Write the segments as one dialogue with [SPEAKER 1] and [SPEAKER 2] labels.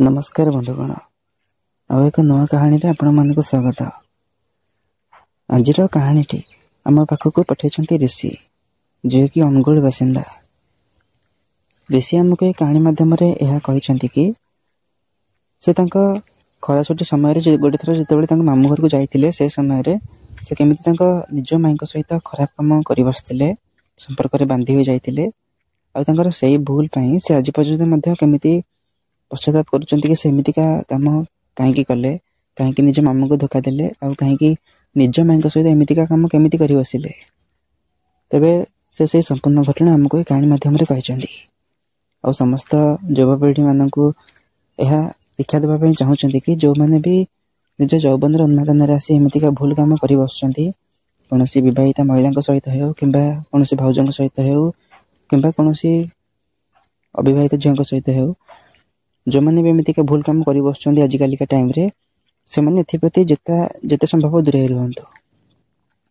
[SPEAKER 1] नमस्कार बंधुगण आउ एक नवा कहानी आपण मानक स्वागत। आज कहानी आम पाखक पठे ऋषि जे कि अनुगुल बासिंदा। ऋषि आमको ये कहानी मध्यम कि से खरा छुट्टी समय गोटे थर जो मामू घर को जाते से समय से केमी निज माई सहित खराब कम कर बसते संपर्क बांधी हो जाते आर से भूल से आज पर्यटन केमी पश्चाताप करमितिका कम कहीं कले कहीं निज मामू को धोखा देले आउ कहीं निज माई सहित एमतीका कम केमी कर बसिले। तेबे से संपूर्ण घटना आमको ये कहानी मध्यम आ समस्त युवपीढ़ी मानक यह शिक्षा देवाई चाहूँगी कि जो मैंने भी निज यौवन उन्मादन आसी एमतीका भूल कम कर बसुँच कौन बहिता महिला सहित हो कि कौन भाउजों सहित हो कि कौन अविवाहित झील सहित हो जो मैंने भी एमतीका भूल कम कर बसुँच आजिकल टाइम रे से मैंने जिते संभव दूरे रुहतु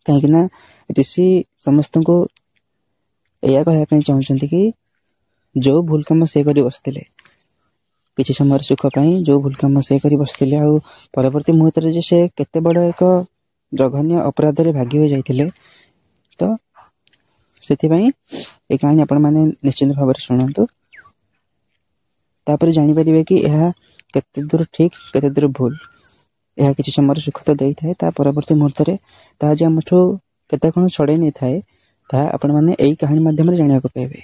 [SPEAKER 1] कहीं ऋषि समस्त को यह कहवाई चाहूँगी कि जो भूल कम से कर बसते किसी समय सुख पाई जो भूल कम से कर बसते आ परवर्ती मुहूर्त से केते बड़ एक जघन्य अपराध रे भागी हो जाते तो से कहानी आपण मैंने निश्चिंत भाव शुणु तापर जानीपर कि यह केते दूर ठीक केते दूर भूल यह किसी समय सुख तो दे था परवर्ती मुहूर्त में आमठू केते कौन छड़े नहीं थाए आपण मैंने यही कहानी मध्यम जाना पाइबे।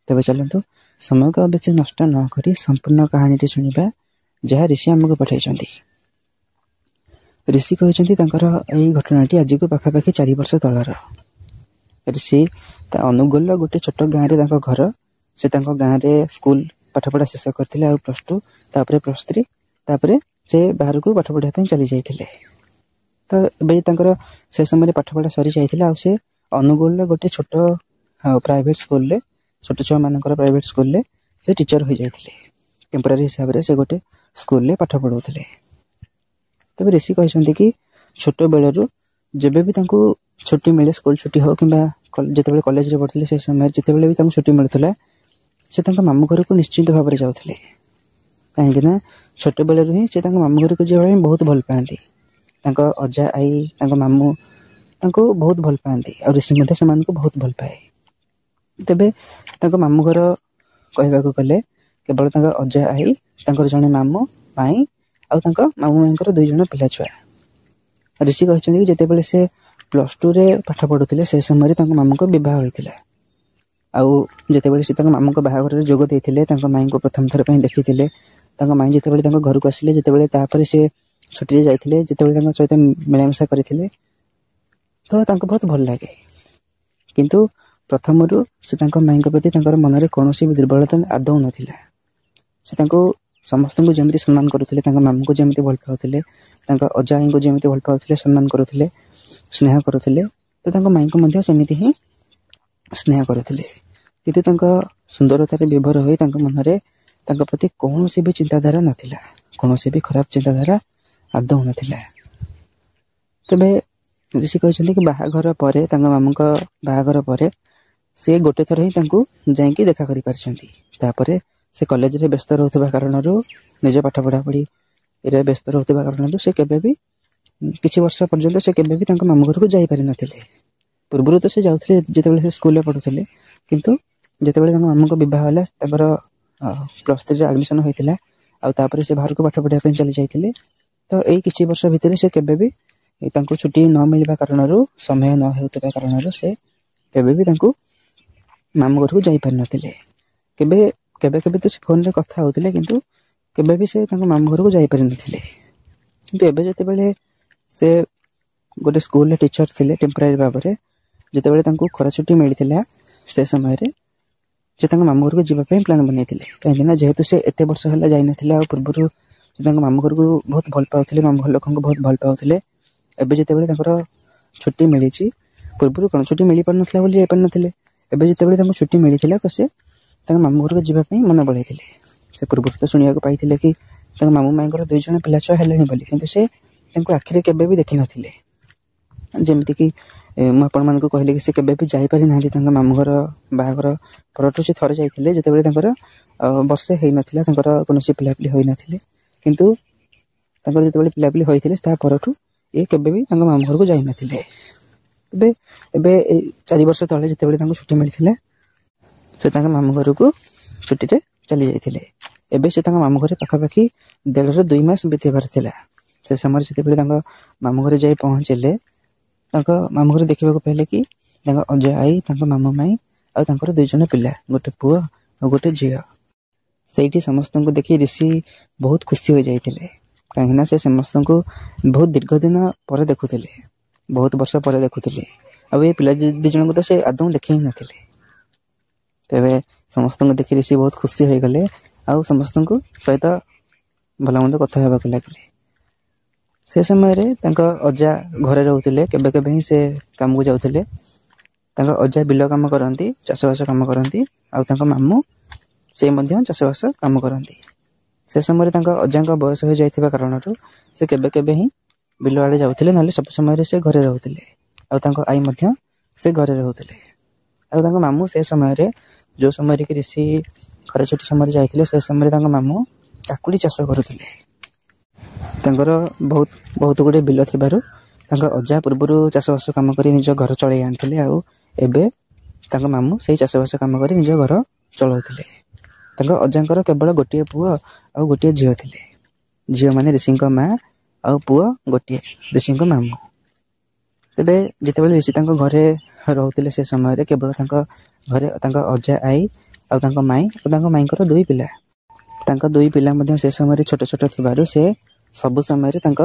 [SPEAKER 1] तेज चलतु समय को बेसी नष्ट नक संपूर्ण कहानी शुणा जहाँ ऋषि आमको पठाई। ऋषि कहते यही घटनाटी आज को पाखापाखि 4 वर्ष तलर। ऋषि अनुगुल गोटे छोट गाँव में घर से गाँव में स्कूल पाठपढ़ा शेष करते +2 तापर +3 तापर से बाहर को पाठ पढ़ाई चली जाते तो ये से समय पाठपढ़ा सरी जाता से अनुगुल गोटे छोट प्राइवेट स्कूल छोट छुआ मान प्राइवेट स्कूल से टीचर हो जाते टेम्पोरारी हिसाब से गोटे स्कूल पाठ पढ़ाते। तब ऋषि कहते कि छोट बेलू जब भी छुट्टी मिले स्कूल छुट्टी हो कि जिते कॉलेज में पढ़ते से समय जिते भी छुट्टी मिलूला से मामू घर को निश्चिंत भाव में जाते कहीं छोट बेलू ही से मामू घर को जावाई बहुत भल पाती अजा आई मामू बहुत भल पाती और ऋषि से बहुत भल पाए। तेबे मामू घर कहवाक गले केवल अजा आई जड़े मामू माई आउ मामू माई 2 जन पिला छुआ। ऋषि कहते जितेबाला से +2 रे पाठ पढ़ुते से समय मामू को बह होता आउ जितेबाला से मामू को बाहाघर जोग देते माई को प्रथम थर पर देखी माई जितेबाला घर को आसिले जितेबाला से छुट्टी जाते जितेबाला सहित मिलामिशा करते तो बहुत भल लगे किंतु प्रथम से माई प्रति मन में कौन भी दुर्बलता आदौ नाला से समस्त को जमी सम्मान करुले मामू को जमी भल पाते अजा आई को जमी भल पाते सम्मान करुले स्नेह करुले तो माई को सेमती ही स्नेह करुले किंतु सुंदरतार विभोर हो मन में प्रति कौन भी चिंताधारा नाला कौन भी खराब चिंताधारा आदौ नाला। तेबे ऋषि कहते कि बाहाघर पर मामू बाहाघर पर से गोटे थर ही जाकि देखा कर पारे से कॉलेज रे व्यस्त रोकवा कारण निज पाठ पढ़ापढ़ी व्यस्त रोकवा कारण से केबे भी किछि वर्ष पर्यंत से केबे भी मामू घर को जाई पारि नथिले। पूर्व तो से जाउथले जेतेबेले से स्कूल पढ़ुଥିଲେ किंतु जेतेबेले मामू को विवाह होला +3 रे एडमिशन होइतिला आ तापर से बाहर को पाठ पढ़ाई चली जाइतिले तो यही किछि वर्ष भितर से केबे भी छुट्टी न मिलवा कारण समय न होता कारण से केबे भी मामू घर को जाई पारि नथिले। केबे केबे केबे तो से फोन रे कथा होतिले किंतु केबे भी से मामू घर को जाई पारि नथिले। किंतु एबे जेतेबेले से गोटे स्कूल टीचर थिले टेम्पोरारी भाव में जितेबाला खरा छुट्टी मिलता से समय से मामू घर को जावाई प्लान बनई कहीं जेहेतु से एत वर्ष है जाना पूर्व मामू घर को बहुत भल पाते मामू घर लोक बहुत भल पाते एवं जितेबाला छुट्टी मिली पूर्व कौन छुट्टी मिल पार नाते एवं जितेबाला छुट्टी मिलता तो से मामू घर को जावाई मन बढ़ाई से पूर्व तो शुणा पाई कि मामू माई 2 जन पिला छुआ है बोली किंतु से आखिरी केबे भी देखी नथिले जमती कि मुझे मान कहली कि से केबे भी जापारी ना मामू घर बाहाघर परठू से थरे जाते जितेबाला ବର୍ଷେ ହେଇନଥିଲା ତାଙ୍କର କୌଣସି ପିଲାପିଲି ହୋଇନଥିଲେ। କିନ୍ତୁ ତାଙ୍କର ଯେତେବେଳେ ପିଲାପିଲି ହୋଇଥିଲେ ତା ପରଠୁ ଏ କେବେ ବି ତାଙ୍କ ମାମୁଁ ଘରକୁ ଯାଇନଥିଲେ। ଏବେ ଏବେ ଏଇ 4 ବର୍ଷ ତଳେ ଯେତେବେଳେ ତାଙ୍କୁ ଛୁଟି ମିଳିଥିଲା ସେ ତାଙ୍କ ମାମୁଁ ଘରକୁ ଛୁଟିରେ ଚାଲି ଯାଇଥିଲେ। ଏବେ ସେ ତାଙ୍କ ମାମୁଁ ଘରେ ପାଖାପାଖି 1.5ରୁ 2 ମାସ ବିତେଇବାର ଥିଲା। ସେ ସମୟରେ ଯେତେବେଳେ ତାଙ୍କ ମାମୁଁ ଘରେ ଯାଇ ପହଞ୍ଚିଲେ ତାଙ୍କ ମାମୁଁ ଘରେ ଦେଖିବାକୁ ପାଇଲେ କି ତାଙ୍କ ଅଜା ଆଈ, ତାଙ୍କ ମାମୁଁ ମାଇଁ ଆଉ ତାଙ୍କର 2 ଜଣ ପିଲା, ଗୋଟେ ପୁଅ ଆଉ ଗୋଟେ ଝିଅ। ସେଇଠି ସମସ୍ତଙ୍କୁ ଦେଖି ରିଷି ବହୁତ ଖୁସି ହୋଇଯାଇଥିଲେ। କାହିଁକିନା ସେ ସମସ୍ତଙ୍କୁ ବହୁତ ଦୀର୍ଘ ଦିନ ପରେ ଦେଖୁଥିଲେ, ବହୁତ ବର୍ଷ ପରେ ଦେଖୁଥିଲେ। ଆଉ ଏ ପିଲା 2 ଜଣଙ୍କୁ ତ ସେ ଆଦୌ ଦେଖି ହିଁ ନଥିଲେ। ତେବେ ସମସ୍ତଙ୍କୁ ଦେଖି ରିଷି ବହୁତ ଖୁସି ହୋଇଗଲେ ଆଉ ସମସ୍ତଙ୍କୁ ସହିତ ଭଲ ମନ୍ଦ କଥା ହେବାକୁ ଲାଗିଲେ। ସେ ସମୟରେ ତାଙ୍କ ଅଜା ଘରେ ରହୁଥିଲେ, କେବେ କେବେ ହିଁ ସେ କାମକୁ ଯାଉଥିଲେ। ତାଙ୍କ ଅଜା ବିଲ କାମ କରନ୍ତି, ଚାଷବାସ କାମ କରନ୍ତି ଆଉ ତାଙ୍କ ମାମୁଁ ସେ ମଧ୍ୟ ଚାଷବାସ କାମ କରନ୍ତି। ସେ ସମୟରେ ତାଙ୍କ ଅଜାଙ୍କ ବୟସ ହୋଇଯାଇଥିବା କାରଣରୁ ସେ କେବେ କେବେ ହିଁ ବିଲ ଆଡ଼େ ଯାଉଥିଲେ, ନହେଲେ ସବୁ ସମୟରେ ସେ ଘରେ ରହୁଥିଲେ। ଆଉ ତାଙ୍କ ଆଈ ମଧ୍ୟ ସେ ଘରେ ରହୁଥିଲେ। ଆଉ ତାଙ୍କ ମାମୁଁ ସେ ସମୟରେ ଯେଉଁ ସମୟରେ କି ରିଷି ଖରା ଛୁଟି ସମୟରେ ଯାଇଥିଲେ ସେ ସମୟରେ ତାଙ୍କ ମାମୁଁ କାକୁଡ଼ି ଚାଷ କରୁଥିଲେ। ତାଙ୍କର ବହୁତ ଗୁଡ଼ିଏ ବିଲ ଥିବାରୁ ତାଙ୍କ ଅଜା ପୂର୍ବରୁ ଚାଷବାସ କାମ କରି ନିଜ ଘର ଚଳେଇ ଆଣିଥିଲେ। ଆଉ ଏବେ ତାଙ୍କ ମାମୁଁ ସେଇ ଚାଷବାସ କାମ କରି ନିଜ ଘର ଚଳାଉଥିଲେ। ତାଙ୍କ ଅଜାଙ୍କର କେବଳ ଗୋଟିଏ ପୁଅ ଆଉ ଗୋଟିଏ ଝିଅ ଥିଲେ। ଝିଅମାନେ ରିଷିଙ୍କ ମା' ଆଉ ପୁଅ ଗୋଟିଏ ରିଷିଙ୍କ ମାମୁଁ। ତେବେ ଯେତେବେଳେ ରିଷି ତାଙ୍କ ଘରେ ରହୁଥିଲେ ସେ ସମୟରେ କେବଳ ତାଙ୍କ ଘରେ ତାଙ୍କ ଅଜା ଆଈ ଆଉ ତାଙ୍କ ମାଇଁ ଆଉ ତାଙ୍କ ମାଇଁଙ୍କର 2 ପିଲା। ତାଙ୍କ 2 ପିଲା ମଧ୍ୟ ସେ ସମୟରେ ଛୋଟ ଛୋଟ ଥିବାରୁ ସେ ସବୁ ସମୟରେ ତାଙ୍କ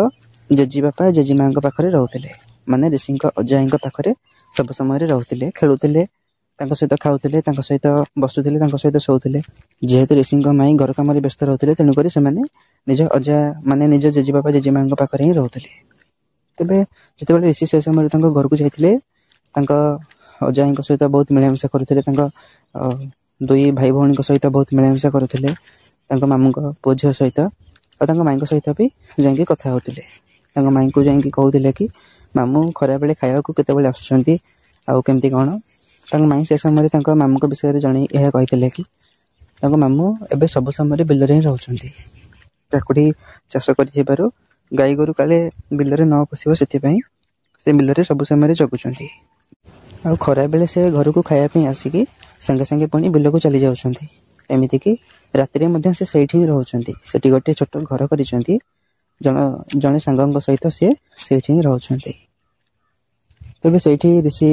[SPEAKER 1] ଜେଜେବାପା ଜେଜେମାଙ୍କ ପାଖରେ ରହୁଥିଲେ। ମାନେ ରିଷିଙ୍କ ଅଜା ଆଈଙ୍କ ପାଖରେ ସବୁ ସମୟରେ ରହୁଥିଲେ, ଖେଳୁଥିଲେ, ତାଙ୍କ ସହିତ ଖାଉଥିଲେ, ତାଙ୍କ ସହିତ ବସୁଥିଲେ, ତାଙ୍କ ସହିତ ଶୋଉଥିଲେ। ଯେହେତୁ ରିଷିଙ୍କ ମାଇଁ ଘର କାମରେ ବ୍ୟସ୍ତ ରହୁଥିଲେ ତେଣୁକରି ସେମାନେ ନିଜ ଅଜା ମାନେ ନିଜ ଜେଜେବାପା ଜେଜେମାଙ୍କ ପାଖରେ ହିଁ ରହୁଥିଲେ। ତେବେ ଯେତେବେଳେ ରିଷି ସେ ସମୟରେ ତାଙ୍କ ଘରକୁ ଯାଇଥିଲେ ତାଙ୍କ ଅଜା ଆଈଙ୍କ ସହିତ ବହୁତ ମିଳାମିଶା କରୁଥିଲେ। ତାଙ୍କ 2 ଭାଇ ଭଉଣୀଙ୍କ ସହିତ ବହୁତ ମିଳାମିଶା କରୁଥିଲେ, ତାଙ୍କ ମାମୁଁଙ୍କ ପୁଅ ଝିଅ ସହିତ ଆଉ ତାଙ୍କ ମାଇଁଙ୍କ ସହିତ ବି ଯାଇକି କଥା ହେଉଥିଲେ। ତାଙ୍କ ମାଇଁଙ୍କୁ ଯାଇକି କହୁଥିଲେ କି ମାମୁଁ ଖରାବେଳେ ଖାଇବାକୁ କେତେବେଳେ ଆସୁଛନ୍ତି ଆଉ କେମିତି କ'ଣ। ତାଙ୍କ ମାଇଁ ସେ ସମୟରେ ତାଙ୍କ ମାମୁଁଙ୍କ ବିଷୟରେ ଜଣେଇ ଏହା କହିଥିଲେ କି ତାଙ୍କ ମାମୁଁ ଏବେ ସବୁ ସମୟରେ ବିଲରେ ହିଁ ରହୁଛନ୍ତି। କାକୁଡ଼ି ଚାଷ କରିଥିବାରୁ ଗାଈ ଗୋରୁ କାଳେ ବିଲରେ ନ ପଶିବ ସେଥିପାଇଁ ସେ ବିଲରେ ସବୁ ସମୟରେ ଜଗୁଛନ୍ତି। ଆଉ ଖରାବେଳେ ସେ ଘରକୁ ଖାଇବା ପାଇଁ ଆସିକି ସାଙ୍ଗେ ସାଙ୍ଗେ ପୁଣି ବିଲକୁ ଚାଲି ଯାଉଛନ୍ତି। ଏମିତିକି ରାତିରେ ମଧ୍ୟ ସେ ସେଇଠି ହିଁ ରହୁଛନ୍ତି। ସେଠି ଗୋଟେ ଛୋଟ ଘର କରିଛନ୍ତି, ଜଣେ ସାଙ୍ଗଙ୍କ ସହିତ ସେ ସେଇଠି ହିଁ ରହୁଛନ୍ତି। ତେବେ ସେଇଠି ରିଷି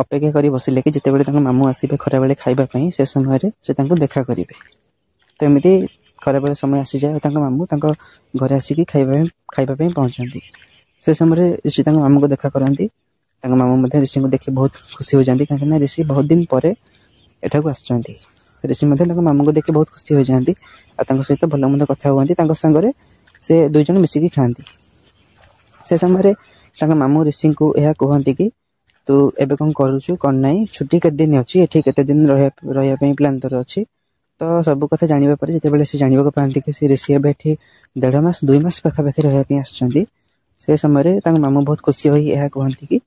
[SPEAKER 1] ଅପେକ୍ଷା କରି ବସିଲେ କି ଯେତେବେଳେ ତାଙ୍କ ମାମୁଁ ଆସିବେ ଖରାବେଳେ ଖାଇବା ପାଇଁ ସେ ସମୟରେ ସେ ତାଙ୍କୁ ଦେଖା କରିବେ। ତ ଏମିତି ଖରାବେଳେ ସମୟ ଆସିଯାଏ ଆଉ ତାଙ୍କ ମାମୁଁ ତାଙ୍କ ଘରେ ଆସିକି ଖାଇବା ପାଇଁ ପହଞ୍ଚନ୍ତି। ସେ ସମୟରେ ରିଷି ତାଙ୍କ ମାମୁଁଙ୍କୁ ଦେଖା କରନ୍ତି। ତାଙ୍କ ମାମୁଁ ମଧ୍ୟ ରିଷିଙ୍କୁ ଦେଖି ବହୁତ ଖୁସି ହୋଇଯାନ୍ତି, କାହିଁକିନା ରିଷି ବହୁତ ଦିନ ପରେ ଏଠାକୁ ଆସିଛନ୍ତି। ରିଷି ମଧ୍ୟ ତାଙ୍କ ମାମୁଁଙ୍କୁ ଦେଖି ବହୁତ ଖୁସି ହୋଇଯାଆନ୍ତି ଆଉ ତାଙ୍କ ସହିତ ଭଲ ମନ୍ଦ କଥା ହୁଅନ୍ତି। ତାଙ୍କ ସାଙ୍ଗରେ ସେ 2 ଜଣ ମିଶିକି ଖାଆନ୍ତି। ସେ ସମୟରେ ତାଙ୍କ ମାମୁଁ ରିଷିଙ୍କୁ ଏହା କୁହନ୍ତି କି ତୁ ଏବେ କ'ଣ କରୁଛୁ କ'ଣ ନାହିଁ, ଛୁଟି କେତେ ଦିନ ଅଛି, ଏଠି କେତେ ଦିନ ରହିବା ପାଇଁ ପ୍ଲାନ୍ ତୋର ଅଛି। ତ ସବୁ କଥା ଜାଣିବା ପରେ ଯେତେବେଳେ ସେ ଜାଣିବାକୁ ପାଆନ୍ତି କି ସେ ରିଷି ଏବେ ଏଠି 1.5 ମାସ 2 ମାସ ପାଖାପାଖି ରହିବା ପାଇଁ ଆସିଛନ୍ତି, ସେ ସମୟରେ ତାଙ୍କ ମାମୁଁ ବହୁତ ଖୁସି ହୋଇ ଏହା କୁହନ୍ତି କି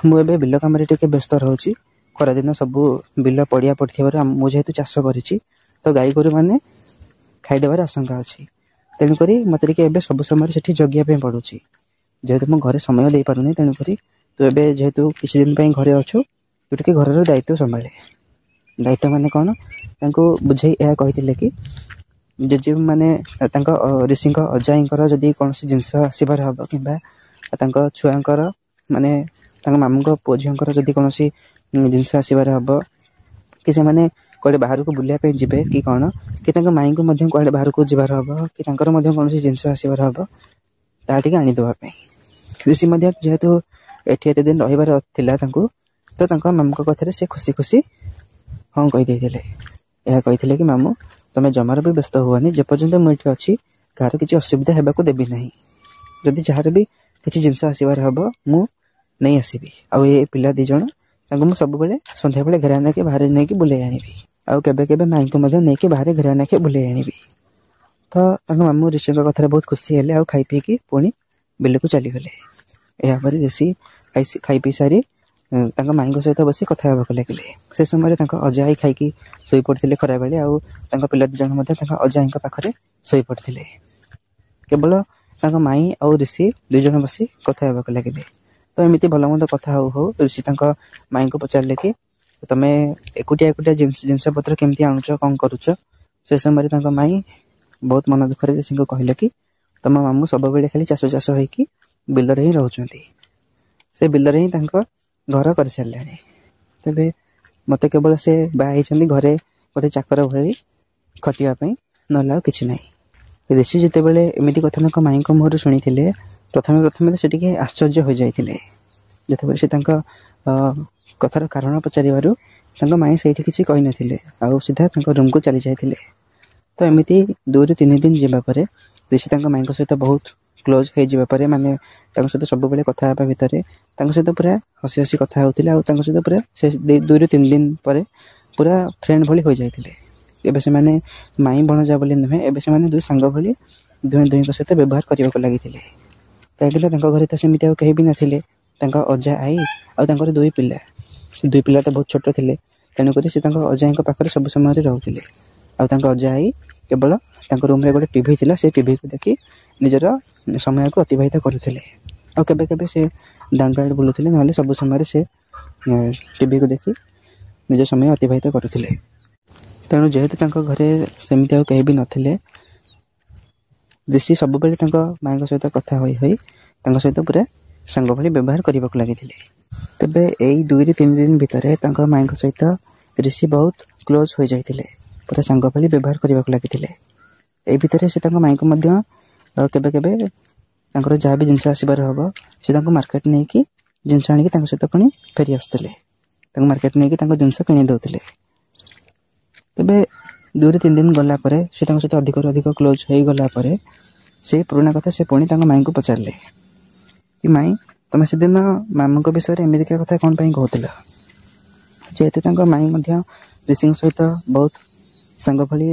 [SPEAKER 1] ମୁଁ ଏବେ ବିଲ କାମରେ ଟିକେ ବ୍ୟସ୍ତ ରହୁଛି। ଖରାଦିନ ସବୁ ବିଲ ପଡ଼ିଆ ପଡ଼ିଥିବାରୁ ମୁଁ ଯେହେତୁ ଚାଷ କରିଛି ତ ଗାଈ ଗୋରୁମାନେ ଖାଇଦେବାର ଆଶଙ୍କା ଅଛି। ତେଣୁକରି ମୋତେ ଟିକେ ଏବେ ସବୁ ସମୟରେ ସେଠି ଜଗିବା ପାଇଁ ପଡ଼ୁଛି। ଯେହେତୁ ମୁଁ ଘରେ ସମୟ ଦେଇପାରୁନି ତେଣୁକରି ତୁ ଏବେ ଯେହେତୁ କିଛି ଦିନ ପାଇଁ ଘରେ ଅଛୁ ତୁ ଟିକେ ଘରର ଦାୟିତ୍ୱ ସମ୍ଭାଳେ। ଦାୟିତ୍ୱ ମାନେ କ'ଣ, ତାଙ୍କୁ ବୁଝେଇ ଏହା କହିଥିଲେ କି ମାନେ ତାଙ୍କ ରିଷିଙ୍କ ଅଜାଙ୍କର ଯଦି କୌଣସି ଜିନିଷ ଆସିବାର ହେବ କିମ୍ବା ତାଙ୍କ ଛୁଆଙ୍କର ମାନେ ତାଙ୍କ ମାମୁଁଙ୍କ ପୁଅ ଝିଅଙ୍କର ଯଦି କୌଣସି ଜିନିଷ ଆସିବାର ହେବ କି ସେମାନେ କୁଆଡ଼େ ବାହାରକୁ ବୁଲିବା ପାଇଁ ଯିବେ କି କ'ଣ, କି ତାଙ୍କ ମାଇଁଙ୍କୁ ମଧ୍ୟ କୁଆଡ଼େ ବାହାରକୁ ଯିବାର ହେବ କି ତାଙ୍କର ମଧ୍ୟ କୌଣସି ଜିନିଷ ଆସିବାର ହେବ ତାହା ଟିକେ ଆଣିଦେବା ପାଇଁ। ରିଷି ମଧ୍ୟ ଯେହେତୁ ଏଠି ଏତେ ଦିନ ରହିବାର ଥିଲା ତାଙ୍କୁ, ତ ତାଙ୍କ ମାମୁଁଙ୍କ କଥାରେ ସେ ଖୁସି ଖୁସି ହଁ କହିଦେଇଥିଲେ। ଏହା କହିଥିଲେ କି ମାମୁଁ ତୁମେ ଜମାରୁ ବି ବ୍ୟସ୍ତ ହୁଅନି, ଯେପର୍ଯ୍ୟନ୍ତ ମୁଁ ଏଠି ଅଛି କାହାର କିଛି ଅସୁବିଧା ହେବାକୁ ଦେବି ନାହିଁ। ଯଦି ଯାହାର ବି କିଛି ଜିନିଷ ଆସିବାର ହେବ ମୁଁ ନେଇ ଆସିବି। ଆଉ ଏ ପିଲା 2 ଜଣ ତାଙ୍କୁ ମୁଁ ସବୁବେଳେ ସନ୍ଧ୍ୟାବେଳେ ଘେରା ନାଖି ବାହାରେ ନେଇକି ବୁଲେଇ ଆଣିବି। ଆଉ କେବେ କେବେ ମାଇଁଙ୍କୁ ମଧ୍ୟ ନେଇକି ବାହାରେ ଘେରା ନାଖି ବୁଲେଇ ଆଣିବି। ତ ତାଙ୍କ ମାମୁଁ ରିଷିଙ୍କ କଥାରେ ବହୁତ ଖୁସି ହେଲେ ଆଉ ଖାଇ ପିଇକି ପୁଣି ବିଲକୁ ଚାଲିଗଲେ। ଏହାପରେ ରିଷି ଖାଇ ପିଇ ସାରି ତାଙ୍କ ମାଇଁଙ୍କ ସହିତ ବସି କଥା ହେବାକୁ ଲାଗିଲେ। ସେ ସମୟରେ ତାଙ୍କ ଅଜା ଆଈ ଖାଇକି ଶୋଇପଡ଼ିଥିଲେ ଖରାବେଳେ, ଆଉ ତାଙ୍କ ପିଲା 2 ଜଣ ମଧ୍ୟ ତାଙ୍କ ଅଜା ଆଈଙ୍କ ପାଖରେ ଶୋଇପଡ଼ିଥିଲେ। କେବଳ ତାଙ୍କ ମାଇଁ ଆଉ ଋଷି 2 ଜଣ ବସି କଥା ହେବାକୁ ଲାଗିଲେ। ତ ଏମିତି ଭଲ ମନ୍ଦ କଥା ହଉ ହଉ ଋଷି ତାଙ୍କ ମାଇଁଙ୍କୁ ପଚାରିଲେ କି ତମେ ଏକୁଟିଆ ଜିନିଷପତ୍ର କେମିତି ଆଣୁଛ, କ'ଣ କରୁଛ? ସେ ସମୟରେ ତାଙ୍କ ମାଇଁ ବହୁତ ମନ ଦୁଃଖରେ ଋଷିଙ୍କୁ କହିଲେ କି ତମ ମାମୁଁ ସବୁବେଳେ ଖାଲି ଚାଷ ହେଇକି ବିଲରେ ହିଁ ରହୁଛନ୍ତି। ସେ ବିଲରେ ହିଁ ତାଙ୍କ ଘର କରିସାରିଲେଣି। ତେବେ ମୋତେ କେବଳ ସେ ବାହା ହେଇଛନ୍ତି ଘରେ ଗୋଟେ ଚାକର ଭଳି ଖଟିବା ପାଇଁ, ନହେଲେ ଆଉ କିଛି ନାହିଁ। ଋଷି ଯେତେବେଳେ ଏମିତି କଥା ତାଙ୍କ ମାଇଁଙ୍କ ମୁହଁରୁ ଶୁଣିଥିଲେ, ପ୍ରଥମେ ତ ସେ ଟିକେ ଆଶ୍ଚର୍ଯ୍ୟ ହୋଇଯାଇଥିଲେ। ଯେତେବେଳେ ସେ ତାଙ୍କ କଥାର କାରଣ ପଚାରିବାରୁ ତାଙ୍କ ମାଇଁ ସେଇଠି କିଛି କହିନଥିଲେ, ଆଉ ସିଧା ତାଙ୍କ ରୁମ୍କୁ ଚାଲି ଯାଇଥିଲେ। ତ ଏମିତି 2ରୁ 3 ଦିନ ଯିବା ପରେ ଋଷି ତାଙ୍କ ମାଇଁଙ୍କ ସହିତ ବହୁତ କ୍ଲୋଜ୍ ହେଇଯିବା ପରେ, ମାନେ ତାଙ୍କ ସହିତ ସବୁବେଳେ କଥା ହେବା ଭିତରେ ତାଙ୍କ ସହିତ ପୁରା ହସି ହସି କଥା ହେଉଥିଲେ, ଆଉ ତାଙ୍କ ସହିତ ପୁରା ସେ 2ରୁ 3 ଦିନ ପରେ ପୁରା ଫ୍ରେଣ୍ଡ ଭଳି ହୋଇଯାଇଥିଲେ। ଏବେ ସେମାନେ ମାଇଁ ଭଣଜା ବୋଲି ନୁହେଁ, ଏବେ ସେମାନେ 2 ସାଙ୍ଗ ଭଳି ଦୁହିଁଙ୍କ ସହିତ ବ୍ୟବହାର କରିବାକୁ ଲାଗିଥିଲେ। କାହିଁକିନା ତାଙ୍କ ଘରେ ତ ସେମିତି ଆଉ କେହି ବି ନଥିଲେ, ତାଙ୍କ ଅଜା ଆଈ ଆଉ ତାଙ୍କର 2 ପିଲା। ସେ 2 ପିଲା ତ ବହୁତ ଛୋଟ ଥିଲେ, ତେଣୁକରି ସେ ତାଙ୍କ ଅଜାଙ୍କ ପାଖରେ ସବୁ ସମୟରେ ରହୁଥିଲେ। ଆଉ ତାଙ୍କ ଅଜା ଆଈ କେବଳ ତାଙ୍କ ରୁମ୍ରେ ଗୋଟେ ଟିଭି ଥିଲା, ସେ ଟିଭିକୁ ଦେଖି ନିଜର ସମୟକୁ ଅତିବାହିତ କରୁଥିଲେ। ଆଉ କେବେ କେବେ ସେ ଦାଣ୍ଡ ଆଡ଼େ ବୁଲୁଥିଲେ, ନହେଲେ ସବୁ ସମୟରେ ସେ ଟିଭିକୁ ଦେଖି ନିଜ ସମୟ ଅତିବାହିତ କରୁଥିଲେ। ତେଣୁ ଯେହେତୁ ତାଙ୍କ ଘରେ ସେମିତି ଆଉ କେହି ବି ନଥିଲେ, ଋଷି ସବୁବେଳେ ତାଙ୍କ ମାଇଁଙ୍କ ସହିତ କଥା ହୋଇ ତାଙ୍କ ସହିତ ପୁରା ସାଙ୍ଗ ଭଳି ବ୍ୟବହାର କରିବାକୁ ଲାଗିଥିଲେ। ତେବେ ଏଇ 2ରୁ 3 ଦିନ ଭିତରେ ତାଙ୍କ ମାଇଁଙ୍କ ସହିତ ଋଷି ବହୁତ କ୍ଲୋଜ୍ ହୋଇଯାଇଥିଲେ, ପୁରା ସାଙ୍ଗ ଭଳି ବ୍ୟବହାର କରିବାକୁ ଲାଗିଥିଲେ। ଏଇ ଭିତରେ ସେ ତାଙ୍କ ମାଇଁଙ୍କୁ ମଧ୍ୟ କେବେ କେବେ ତାଙ୍କର ଯାହା ବି ଜିନିଷ ଆସିବାର ହେବ, ସେ ତାଙ୍କୁ ମାର୍କେଟ ନେଇକି ଜିନିଷ ଆଣିକି ତାଙ୍କ ସହିତ ପୁଣି ଫେରି ଆସୁଥିଲେ। ତାଙ୍କୁ ମାର୍କେଟ ନେଇକି ତାଙ୍କ ଜିନିଷ କିଣି ଦେଉଥିଲେ। ତେବେ 2ରୁ 3 ଦିନ ଗଲା ପରେ, ସେ ତାଙ୍କ ସହିତ ଅଧିକରୁ ଅଧିକ କ୍ଲୋଜ୍ ହେଇଗଲା ପରେ ସେଇ ପୁରୁଣା କଥା ସେ ପୁଣି ତାଙ୍କ ମାଇଁଙ୍କୁ ପଚାରିଲେ କି ମାଇଁ, ତମେ ସେଦିନ ମାମୁଙ୍କ ବିଷୟରେ ଏମିତିକା କଥା କ'ଣ ପାଇଁ କହୁଥିଲ? ଯେହେତୁ ତାଙ୍କ ମାଇଁ ମଧ୍ୟ ଋଷିଙ୍କ ସହିତ ବହୁତ ସାଙ୍ଗ ଭଳି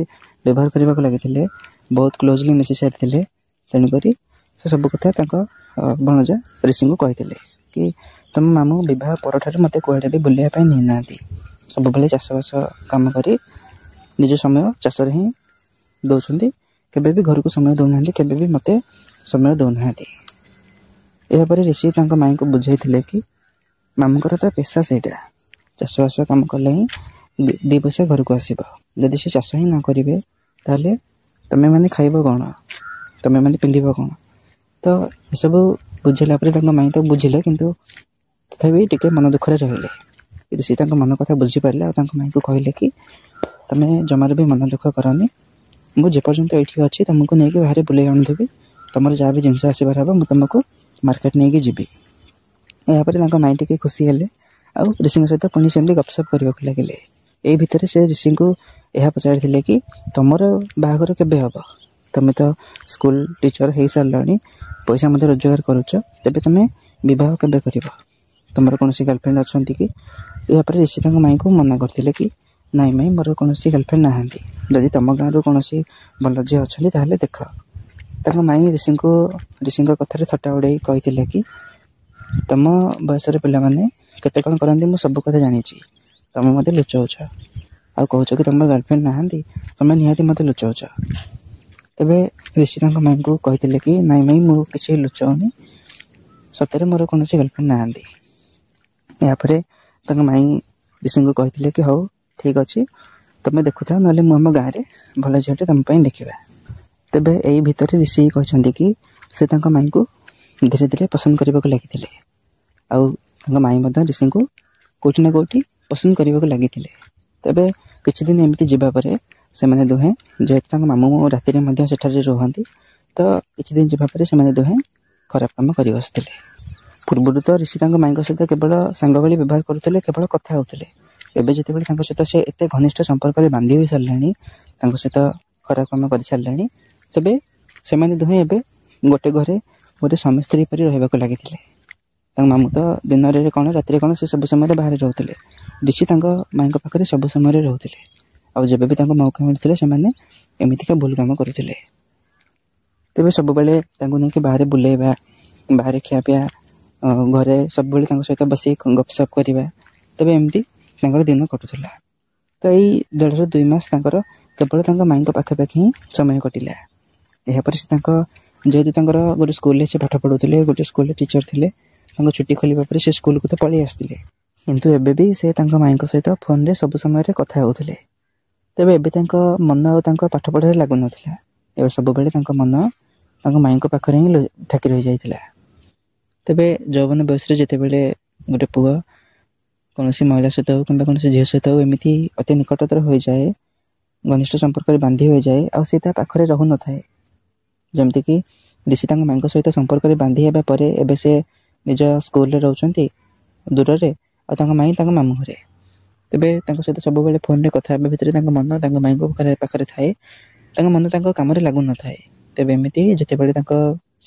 [SPEAKER 1] ବ୍ୟବହାର କରିବାକୁ ଲାଗିଥିଲେ, ବହୁତ କ୍ଲୋଜଲି ମିଶି ସାରିଥିଲେ, ତେଣୁକରି ସେ ସବୁ କଥା ତାଙ୍କ ଭଣଜା ଋଷିଙ୍କୁ କହିଥିଲେ କି ତମ ମାମୁଁ ବିବାହ ପରଠାରୁ ମୋତେ କୁଆଡ଼େ ବି ବୁଲିବା ପାଇଁ ନେଇନାହାନ୍ତି। ସବୁବେଳେ ଚାଷବାସ କାମ କରି ନିଜ ସମୟ ଚାଷରେ ହିଁ ଦେଉଛନ୍ତି, କେବେ ବି ଘରକୁ ସମୟ ଦେଉନାହାନ୍ତି, କେବେ ବି ମୋତେ ସମୟ ଦେଉନାହାନ୍ତି। ଏହାପରେ ଋଷି ତାଙ୍କ ମାଇଁଙ୍କୁ ବୁଝାଇଥିଲେ କି ମାମୁଙ୍କର ତ ପେଶା ସେଇଟା, ଚାଷବାସ କାମ କଲେ ହିଁ 2 ପଇସା ଘରକୁ ଆସିବ। ଯଦି ସେ ଚାଷ ହିଁ ନ କରିବେ, ତାହେଲେ ତମେମାନେ ଖାଇବ କ'ଣ, ତମେମାନେ ପିନ୍ଧିବ କ'ଣ? ତ ଏସବୁ ବୁଝିଲା ପରେ ତାଙ୍କ ମାଇଁ ତ ବୁଝିଲେ, କିନ୍ତୁ ତଥାପି ଟିକେ ମନ ଦୁଃଖରେ ରହିଲେ। ଋଷି ତାଙ୍କ ମନ କଥା ବୁଝିପାରିଲେ, ଆଉ ତାଙ୍କ ମାଇଁଙ୍କୁ କହିଲେ କି ତମେ ଜମାରୁ ବି ମନ ଦୁଃଖ କରନି, ମୁଁ ଯେପର୍ଯ୍ୟନ୍ତ ଏଇଠି ଅଛି ତୁମକୁ ନେଇକି ବାହାରେ ବୁଲେଇ ଆଣୁଥିବି, ତୁମର ଯାହା ବି ଜିନିଷ ଆସିବାର ହେବ ମୁଁ ତୁମକୁ ମାର୍କେଟ ନେଇକି ଯିବି। ଏହାପରେ ତାଙ୍କ ମାଇଁ ଟିକେ ଖୁସି ହେଲେ, ଆଉ ଋଷିଙ୍କ ସହିତ ପୁଣି ସେମିତି ଗପସପ୍ କରିବାକୁ ଲାଗିଲେ। ଏଇ ଭିତରେ ସେ ଋଷିଙ୍କୁ ଏହା ପଚାରିଥିଲେ କି ତମର ବାହାଘର କେବେ ହେବ? ତମେ ତ ସ୍କୁଲ ଟିଚର ହେଇସାରିଲଣି, ପଇସା ମଧ୍ୟ ରୋଜଗାର କରୁଛ, ତେବେ ତମେ ବିବାହ କେବେ କରିବ? ତମର କୌଣସି ଗାର୍ଲଫ୍ରେଣ୍ଡ ଅଛନ୍ତି କି? ଏହାପରେ ଋଷି ତାଙ୍କ ମାଇଁଙ୍କୁ ମନା କରିଥିଲେ କି ନାଇଁ ମାଇଁ, ମୋର କୌଣସି ଗାର୍ଲଫ୍ରେଣ୍ଡ ନାହାନ୍ତି। ଯଦି ତମ ଗାଁରୁ କୌଣସି ଭଲ ଝିଅ ଅଛନ୍ତି ତାହେଲେ ଦେଖ। ତାଙ୍କ ମାଇଁ ଋଷିଙ୍କ କଥାରେ ଥଟ୍ଟା ଉଡ଼ାଇ କହିଥିଲେ କି ତମ ବୟସର ପିଲାମାନେ କେତେ କ'ଣ କରନ୍ତି, ମୁଁ ସବୁ କଥା ଜାଣିଛି। ତମେ ମୋତେ ଲୁଚାଉଛ, ଆଉ କହୁଛ କି ତମର ଗାର୍ଲଫ୍ରେଣ୍ଡ ନାହାନ୍ତି, ତମେ ନିହାତି ମୋତେ ଲୁଚାଉଛ। ତେବେ ଋଷି ତାଙ୍କ ମାଇଁଙ୍କୁ କହିଥିଲେ କି ନାଇଁ ମାଇଁ, ମୁଁ କିଛି ଲୁଚାଉନି, ସତରେ ମୋର କୌଣସି ଗାର୍ଲଫ୍ରେଣ୍ଡ ନାହାନ୍ତି। ଏହାପରେ ତାଙ୍କ ମାଇଁ ଋଷିଙ୍କୁ କହିଥିଲେ କି ହଉ ଠିକ୍ ଅଛି, ତମେ ଦେଖୁଥାଅ, ନହେଲେ ମୁଁ ଆମ ଗାଁରେ ଭଲ ଝିଅଟେ ତମ ପାଇଁ ଦେଖିବା। ତେବେ ଏଇ ଭିତରେ ଋଷି କହିଛନ୍ତି କି ସେ ତାଙ୍କ ମାଇଁଙ୍କୁ ଧୀରେ ଧୀରେ ପସନ୍ଦ କରିବାକୁ ଲାଗିଥିଲେ, ଆଉ ତାଙ୍କ ମାଇଁ ମଧ୍ୟ ଋଷିଙ୍କୁ କେଉଁଠି ନା କେଉଁଠି ପସନ୍ଦ କରିବାକୁ ଲାଗିଥିଲେ। ତେବେ କିଛି ଦିନ ଏମିତି ଯିବା ପରେ ସେମାନେ ଦୁହେଁ, ଯେହେତୁ ତାଙ୍କ ମାମୁଁ ରାତିରେ ମଧ୍ୟ ସେଠାରେ ରୁହନ୍ତି, ତ କିଛି ଦିନ ଯିବା ପରେ ସେମାନେ ଦୁହେଁ ଖରାପ କାମ କରି ବସିଥିଲେ। ପୂର୍ବରୁ ତ ଋଷି ତାଙ୍କ ମାଇଁଙ୍କ ସହିତ କେବଳ ସାଙ୍ଗ ଭଳି ବ୍ୟବହାର କରୁଥିଲେ, କେବଳ କଥା ହେଉଥିଲେ। ଏବେ ଯେତେବେଳେ ତାଙ୍କ ସହିତ ସେ ଏତେ ଘନିଷ୍ଠ ସମ୍ପର୍କରେ ବାନ୍ଧି ହୋଇ ସାରିଲେଣି, ତାଙ୍କ ସହିତ ଖରାପ କାମ କରିସାରିଲେଣି, ତେବେ ସେମାନେ ଦୁହେଁ ଏବେ ଗୋଟେ ଘରେ ଗୋଟେ ସ୍ୱାମୀ ସ୍ତ୍ରୀ ପରି ରହିବାକୁ ଲାଗିଥିଲେ। ତାଙ୍କ ମାମୁଁ ତ ଦିନରେ କ'ଣ ରାତିରେ କ'ଣ ସେ ସବୁ ସମୟରେ ବାହାରେ ରହୁଥିଲେ, ଋଷି ତାଙ୍କ ମାଇଁଙ୍କ ପାଖରେ ସବୁ ସମୟରେ ରହୁଥିଲେ। ଆଉ ଯେବେ ବି ତାଙ୍କୁ ମୌକା ମିଳୁଥିଲେ ସେମାନେ ଏମିତିକା ଭୁଲ କାମ କରୁଥିଲେ। ତେବେ ସବୁବେଳେ ତାଙ୍କୁ ନେଇକି ବାହାରେ ବୁଲେଇବା, ବାହାରେ ଖିଆପିଆ ଘରେ ସବୁବେଳେ ତାଙ୍କ ସହିତ ବସି ଗପସପ କରିବା। ତେବେ ଏମିତି ତାଙ୍କର ଦିନ କଟୁଥିଲା। ତ ଏଇ 1.5ରୁ 2 ମାସ ତାଙ୍କର କେବଳ ତାଙ୍କ ମାଇଁଙ୍କ ପାଖାପାଖି ହିଁ ସମୟ କଟିଲା। ଏହାପରେ ସେ ଯେହେତୁ ତାଙ୍କର ଗୋଟେ ସ୍କୁଲରେ ସେ ପାଠ ପଢ଼ୁଥିଲେ, ଗୋଟେ ସ୍କୁଲରେ ଟିଚର ଥିଲେ, ତାଙ୍କ ଛୁଟି ଖୋଲିବା ପରେ ସେ ସ୍କୁଲକୁ ତ ପଳେଇ ଆସିଥିଲେ। କିନ୍ତୁ ଏବେ ବି ସେ ତାଙ୍କ ମାଇଁଙ୍କ ସହିତ ଫୋନରେ ସବୁ ସମୟରେ କଥା ହେଉଥିଲେ। ତେବେ ଏବେ ତାଙ୍କ ମନ ଆଉ ତାଙ୍କ ପାଠ ପଢ଼ାରେ ଲାଗୁନଥିଲା। ଏବେ ସବୁବେଳେ ତାଙ୍କ ମନ ତାଙ୍କ ମାଇଁଙ୍କ ପାଖରେ ହିଁ ଠାକି ରହିଯାଇଥିଲା। ତେବେ ଯୌବନ ବୟସରେ ଯେତେବେଳେ ଗୋଟେ ପୁଅ କୌଣସି ମହିଳା ସହିତ ହେଉ କିମ୍ବା କୌଣସି ଝିଅ ସହିତ ହେଉ ଏମିତି ଅତି ନିକଟତର ହୋଇଯାଏ, ଘନିଷ୍ଠ ସମ୍ପର୍କରେ ବାନ୍ଧି ହୋଇଯାଏ, ଆଉ ସେ ତା ପାଖରେ ରହୁନଥାଏ। ଯେମିତିକି ରିଷି ତାଙ୍କ ମାଇଁଙ୍କ ସହିତ ସମ୍ପର୍କରେ ବାନ୍ଧି ହେବା ପରେ ଏବେ ସେ ନିଜ ସ୍କୁଲରେ ରହୁଛନ୍ତି ଦୂରରେ, ଆଉ ତାଙ୍କ ମାଇଁ ତାଙ୍କ ମାମୁଁ ଘରେ। ତେବେ ତାଙ୍କ ସହିତ ସବୁବେଳେ ଫୋନରେ କଥା ହେବା ଭିତରେ ତାଙ୍କ ମନ ତାଙ୍କ ମାଇଁଙ୍କ ପାଖରେ ଥାଏ, ତାଙ୍କ ମନ ତାଙ୍କ କାମରେ ଲାଗୁନଥାଏ। ତେବେ ଏମିତି ଯେତେବେଳେ ତାଙ୍କ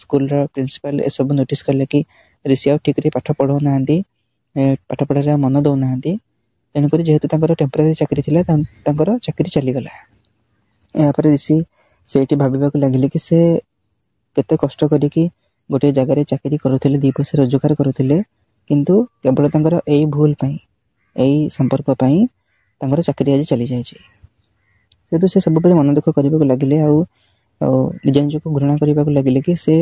[SPEAKER 1] ସ୍କୁଲର ପ୍ରିନ୍ସିପାଲ ଏସବୁ ନୋଟିସ୍ କଲେ କି ରିଷି ଆଉ ଠିକ୍ରେ ପାଠ ପଢ଼ାଉନାହାନ୍ତି, ପାଠ ପଢ଼ାରେ ଆଉ ମନ ଦେଉନାହାନ୍ତି, ତେଣୁକରି ଯେହେତୁ ତାଙ୍କର ଟେମ୍ପୋରାରୀ ଚାକିରି ଥିଲା, ତାଙ୍କର ଚାକିରି ଚାଲିଗଲା। ଏହାପରେ ରିଷି ସେଇଠି ଭାବିବାକୁ ଲାଗିଲେ କି ସେ କେତେ କଷ୍ଟ କରିକି ଗୋଟିଏ ଜାଗାରେ ଚାକିରି କରୁଥିଲେ, 2 ପଇସା ରୋଜଗାର କରୁଥିଲେ, କିନ୍ତୁ କେବଳ ତାଙ୍କର ଏଇ ଭୁଲ ପାଇଁ, ଏଇ ସମ୍ପର୍କ ପାଇଁ ତାଙ୍କର ଚାକିରି ଆଜି ଚାଲିଯାଇଛି। ଯେହେତୁ ସେ ସବୁବେଳେ ମନ ଦୁଃଖ କରିବାକୁ ଲାଗିଲେ, ଆଉ ନିଜ ନିଜକୁ ଘୃଣା କରିବାକୁ ଲାଗିଲେ କି ସେ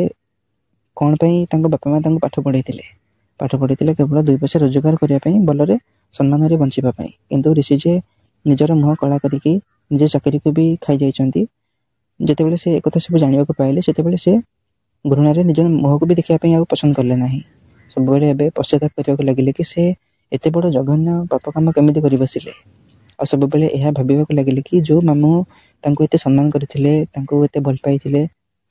[SPEAKER 1] କ'ଣ ପାଇଁ ତାଙ୍କ ବାପା ମା ତାଙ୍କୁ ପାଠ ପଢ଼େଇଥିଲେ କେବଳ 2 ପଇସା ରୋଜଗାର କରିବା ପାଇଁ, ଭଲରେ ସମ୍ମାନରେ ବଞ୍ଚିବା ପାଇଁ। କିନ୍ତୁ ରିଷି ଯେ ନିଜର ମୁହଁ କଳା କରିକି ନିଜ ଚାକିରିକୁ ବି ଖାଇଯାଇଛନ୍ତି, ଯେତେବେଳେ ସେ ଏକଥା ସବୁ ଜାଣିବାକୁ ପାଇଲେ, ସେତେବେଳେ ସେ ଘୃଣାରେ ନିଜ ମୁହଁକୁ ବି ଦେଖିବା ପାଇଁ ଆଉ ପସନ୍ଦ କଲେ ନାହିଁ। ସବୁବେଳେ ଏବେ ପଶ୍ଚାତାପ କରିବାକୁ ଲାଗିଲେ କି ସେ ଏତେ ବଡ଼ ଜଘନ୍ୟ ପାପ କାମ କେମିତି କରି ବସିଲେ। ଆଉ ସବୁବେଳେ ଏହା ଭାବିବାକୁ ଲାଗିଲେ କି ଯେଉଁ ମାମୁଁ ତାଙ୍କୁ ଏତେ ସମ୍ମାନ କରିଥିଲେ, ତାଙ୍କୁ ଏତେ ଭଲ ପାଇଥିଲେ,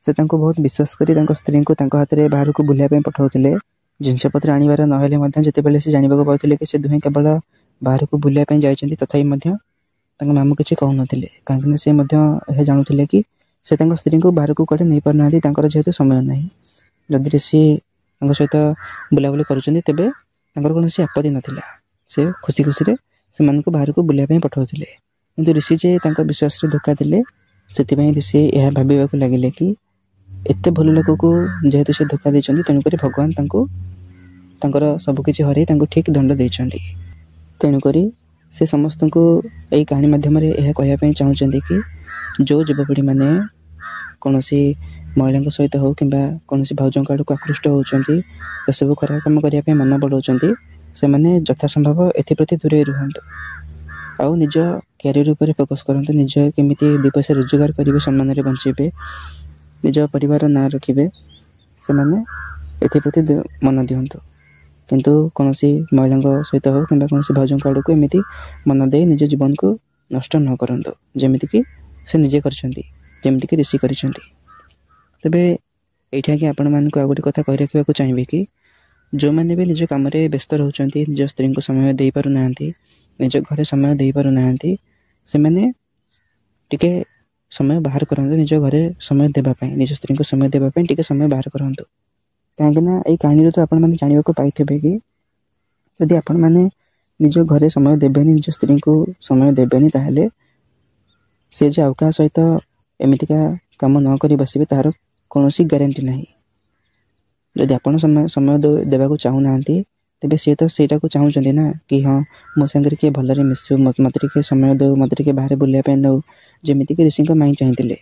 [SPEAKER 1] ସେ ତାଙ୍କୁ ବହୁତ ବିଶ୍ୱାସ କରି ତାଙ୍କ ସ୍ତ୍ରୀଙ୍କୁ ତାଙ୍କ ହାତରେ ବାହାରକୁ ବୁଲିବା ପାଇଁ ପଠାଉଥିଲେ। ଜିନିଷପତ୍ର ଆଣିବାର ନହେଲେ ମଧ୍ୟ ଯେତେବେଳେ ସେ ଜାଣିବାକୁ ପାଉଥିଲେ କି ସେ ଦୁହେଁ କେବଳ ବାହାରକୁ ବୁଲିବା ପାଇଁ ଯାଇଛନ୍ତି, ତଥାପି ମଧ୍ୟ ତାଙ୍କ ମାମୁଁ କିଛି କହୁନଥିଲେ, କାହିଁକିନା ସେ ମଧ୍ୟ ଏହା ଜାଣୁଥିଲେ କି ସେ ତାଙ୍କ ସ୍ତ୍ରୀଙ୍କୁ ବାହାରକୁ କୁଆଡ଼େ ନେଇପାରୁନାହାନ୍ତି, ତାଙ୍କର ଯେହେତୁ ସମୟ ନାହିଁ। ଯଦି ରିଷି ତାଙ୍କ ସହିତ ବୁଲାବୁଲି କରୁଛନ୍ତି, ତେବେ ତାଙ୍କର କୌଣସି ଆପତ୍ତି ନଥିଲା, ସେ ଖୁସି ଖୁସିରେ ସେମାନଙ୍କୁ ବାହାରକୁ ବୁଲିବା ପାଇଁ ପଠାଉଥିଲେ। କିନ୍ତୁ ରିଷି ଯେ ତାଙ୍କ ବିଶ୍ୱାସରେ ଧୋକା ଦେଲେ, ସେଥିପାଇଁ ରିଷି ଏହା ଭାବିବାକୁ ଲାଗିଲେ କି ଏତେ ଭଲ ଲୋକକୁ ଯେହେତୁ ସେ ଧୋକା ଦେଇଛନ୍ତି, ତେଣୁକରି ଭଗବାନ ତାଙ୍କୁ ତାଙ୍କର ସବୁକିଛି ହରାଇ ତାଙ୍କୁ ଠିକ୍ ଦଣ୍ଡ ଦେଇଛନ୍ତି। ତେଣୁକରି ସେ ସମସ୍ତଙ୍କୁ ଏହି କାହାଣୀ ମାଧ୍ୟମରେ ଏହା କହିବା ପାଇଁ ଚାହୁଁଛନ୍ତି କି ଯେଉଁ ଯୁବପିଢ଼ିମାନେ କୌଣସି ମହିଳାଙ୍କ ସହିତ ହେଉ କିମ୍ବା କୌଣସି ଭାଉଜଙ୍କ ଆଡ଼କୁ ଆକୃଷ୍ଟ ହେଉଛନ୍ତି, ଏସବୁ ଖରାପ କାମ କରିବା ପାଇଁ ମନ ବଳାଉଛନ୍ତି, ସେମାନେ ଯଥାସମ୍ଭବ ଏଥିପ୍ରତି ଦୂରେଇ ରୁହନ୍ତୁ। ଆଉ ନିଜ କ୍ୟାରିୟର ଉପରେ ଫୋକସ୍ କରନ୍ତୁ। ନିଜ କେମିତି 2 ପଇସା ରୋଜଗାର କରିବେ, ସମ୍ମାନରେ ବଞ୍ଚିବେ, ନିଜ ପରିବାର ନାଁ ରଖିବେ, ସେମାନେ ଏଥିପ୍ରତି ମନ ଦିଅନ୍ତୁ। କିନ୍ତୁ କୌଣସି ମହିଳାଙ୍କ ସହିତ ହେଉ କିମ୍ବା କୌଣସି ଭାଉଜଙ୍କ ଆଡ଼କୁ ଏମିତି ମନ ଦେଇ ନିଜ ଜୀବନକୁ ନଷ୍ଟ ନ କରନ୍ତୁ, ଯେମିତିକି ସେ ନିଜେ କରିଛନ୍ତି, ଯେମିତିକି ରିଷି କରିଛନ୍ତି। ତେବେ ଏଇଠି ଆଜ୍ଞା ଆପଣମାନଙ୍କୁ ଆଉ ଗୋଟେ କଥା କହି ରଖିବାକୁ ଚାହିଁବି କି ଯେଉଁମାନେ ବି ନିଜ କାମରେ ବ୍ୟସ୍ତ ରହୁଛନ୍ତି, ନିଜ ସ୍ତ୍ରୀଙ୍କୁ ସମୟ ଦେଇପାରୁନାହାନ୍ତି, ନିଜ ଘରେ ସମୟ ଦେଇପାରୁନାହାନ୍ତି, ସେମାନେ ଟିକେ ସମୟ ବାହାର କରନ୍ତୁ। ନିଜ ଘରେ ସମୟ ଦେବା ପାଇଁ, ନିଜ ସ୍ତ୍ରୀଙ୍କୁ ସମୟ ଦେବା ପାଇଁ ଟିକେ ସମୟ ବାହାର କରନ୍ତୁ। କାହିଁକିନା ଏଇ କାହାଣୀରୁ ତ ଆପଣମାନେ ଜାଣିବାକୁ ପାଇଥିବେ କି ଯଦି ଆପଣମାନେ ନିଜ ଘରେ ସମୟ ଦେବେନି, ନିଜ ସ୍ତ୍ରୀଙ୍କୁ ସମୟ ଦେବେନି, ତାହେଲେ ସେ ଯେ ଆଉ କାହା ସହିତ ଏମିତିକା କାମ ନ କରି ବସିବେ, ତାହାର କୌଣସି ଗ୍ୟାରେଣ୍ଟି ନାହିଁ। ଯଦି ଆପଣ ସମୟ ଦେବାକୁ ଚାହୁଁନାହାନ୍ତି, ତେବେ ସିଏ ତ ସେଇଟାକୁ ଚାହୁଁଛନ୍ତି ନା କି ହଁ ମୋ ସାଙ୍ଗରେ କିଏ ଭଲରେ ମିଶୁ, ମୋତେ ଟିକେ ସମୟ ଦେଉ, ମୋତେ ଟିକେ ବାହାରେ ବୁଲିବା ପାଇଁ ନେଉ, ଯେମିତିକି ରିଷିଙ୍କ ମାଇଁ ଚାହିଁଥିଲେ।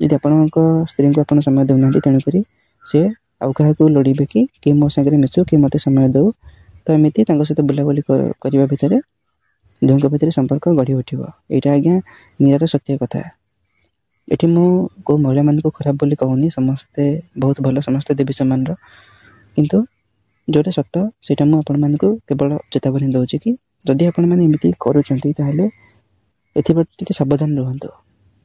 [SPEAKER 1] ଯଦି ଆପଣଙ୍କ ସ୍ତ୍ରୀଙ୍କୁ ଆପଣ ସମୟ ଦେଉନାହାନ୍ତି, ତେଣୁକରି ସେ ଆଉ କାହାକୁ ଲୋଡ଼ିବେ କି ମୋ ସାଙ୍ଗରେ ମିଶୁ, କି ମୋତେ ସମୟ ଦେଉ। ତ ଏମିତି ତାଙ୍କ ସହିତ ବୁଲାବୁଲି କରିବା ଭିତରେ ଦୁହିଁଙ୍କ ଭିତରେ ସମ୍ପର୍କ ଗଢ଼ି ଉଠିବ। ଏଇଟା ଆଜ୍ଞା ନିରାଟ ସତ୍ୟ କଥା। ଏଠି ମୁଁ କେଉଁ ମହିଳାମାନଙ୍କୁ ଖରାପ ବୋଲି କହୁନି, ସମସ୍ତେ ବହୁତ ଭଲ, ସମସ୍ତେ ଦେବୀ ସମାନର। କିନ୍ତୁ ଯେଉଁଟା ସତ ସେଇଟା ମୁଁ ଆପଣମାନଙ୍କୁ କେବଳ ଚେତାବନୀ ଦେଉଛି କି ଯଦି ଆପଣମାନେ ଏମିତି କରୁଛନ୍ତି, ତାହେଲେ ଏଥିପ୍ରତି ଟିକେ ସାବଧାନ ରୁହନ୍ତୁ।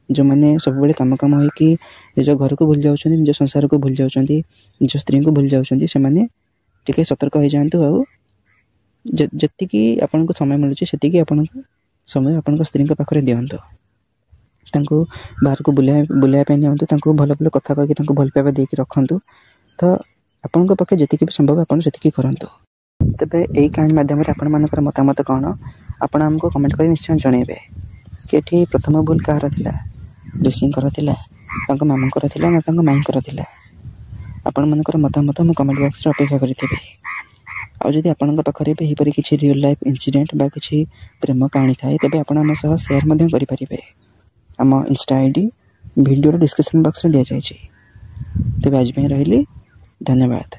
[SPEAKER 1] ଯେଉଁମାନେ ସବୁବେଳେ କାମ ହୋଇକି ନିଜ ଘରକୁ ଭୁଲି ଯାଉଛନ୍ତି, ନିଜ ସଂସାରକୁ ଭୁଲି ଯାଉଛନ୍ତି, ନିଜ ସ୍ତ୍ରୀଙ୍କୁ ଭୁଲି ଯାଉଛନ୍ତି, ସେମାନେ ଟିକେ ସତର୍କ ହୋଇଯାଆନ୍ତୁ। ଆଉ ଯେତିକି ଆପଣଙ୍କୁ ସମୟ ମିଳୁଛି, ସେତିକି ଆପଣଙ୍କୁ ସମୟ ଆପଣଙ୍କ ସ୍ତ୍ରୀଙ୍କ ପାଖରେ ଦିଅନ୍ତୁ। ତାଙ୍କୁ ବାହାରକୁ ବୁଲାଇବା ପାଇଁ ନିଅନ୍ତୁ, ତାଙ୍କୁ ଭଲ ଭଲ କଥା କହିକି ତାଙ୍କୁ ଭଲ ପାଇବା ଦେଇକି ରଖନ୍ତୁ। ତ ଆପଣଙ୍କ ପକ୍ଷେ ଯେତିକି ବି ସମ୍ଭବ ଆପଣ ସେତିକି କରନ୍ତୁ। ତେବେ ଏହି କାହାଣୀ ମାଧ୍ୟମରେ ଆପଣମାନଙ୍କର ମତାମତ କ'ଣ, ଆପଣ ଆମକୁ କମେଣ୍ଟ କରି ନିଶ୍ଚୟ ଜଣାଇବେ କି ଏଠି ପ୍ରଥମ ଭୁଲ କାହାର ଥିଲା, ରିଷିଙ୍କର ଥିଲା, ତାଙ୍କ ମାମୁଙ୍କର ଥିଲା, ନା ତାଙ୍କ ମାଇଁଙ୍କର ଥିଲା। ଆପଣମାନଙ୍କର ମତାମତ ମୁଁ କମେଣ୍ଟ ବକ୍ସରେ ଅପେକ୍ଷା କରିଥିବି। ଆଉ ଯଦି ଆପଣଙ୍କ ପାଖରେ ବି ଏହିପରି କିଛି ରିଅଲ୍ ଲାଇଫ୍ ଇନସିଡେଣ୍ଟ ବା କିଛି ପ୍ରେମ କାହାଣୀ ଥାଏ ତେବେ ଆପଣ ଆମ ସହ ସେୟାର ମଧ୍ୟ କରିପାରିବେ। ଆମ ଇନଷ୍ଟା ଆଇଡି ଭିଡ଼ିଓର ଡିସ୍କ୍ରିପ୍ସନ୍ ବକ୍ସରେ ଦିଆଯାଇଛି। ତେବେ ଆଜି ପାଇଁ ରହିଲି, ଧନ୍ୟବାଦ।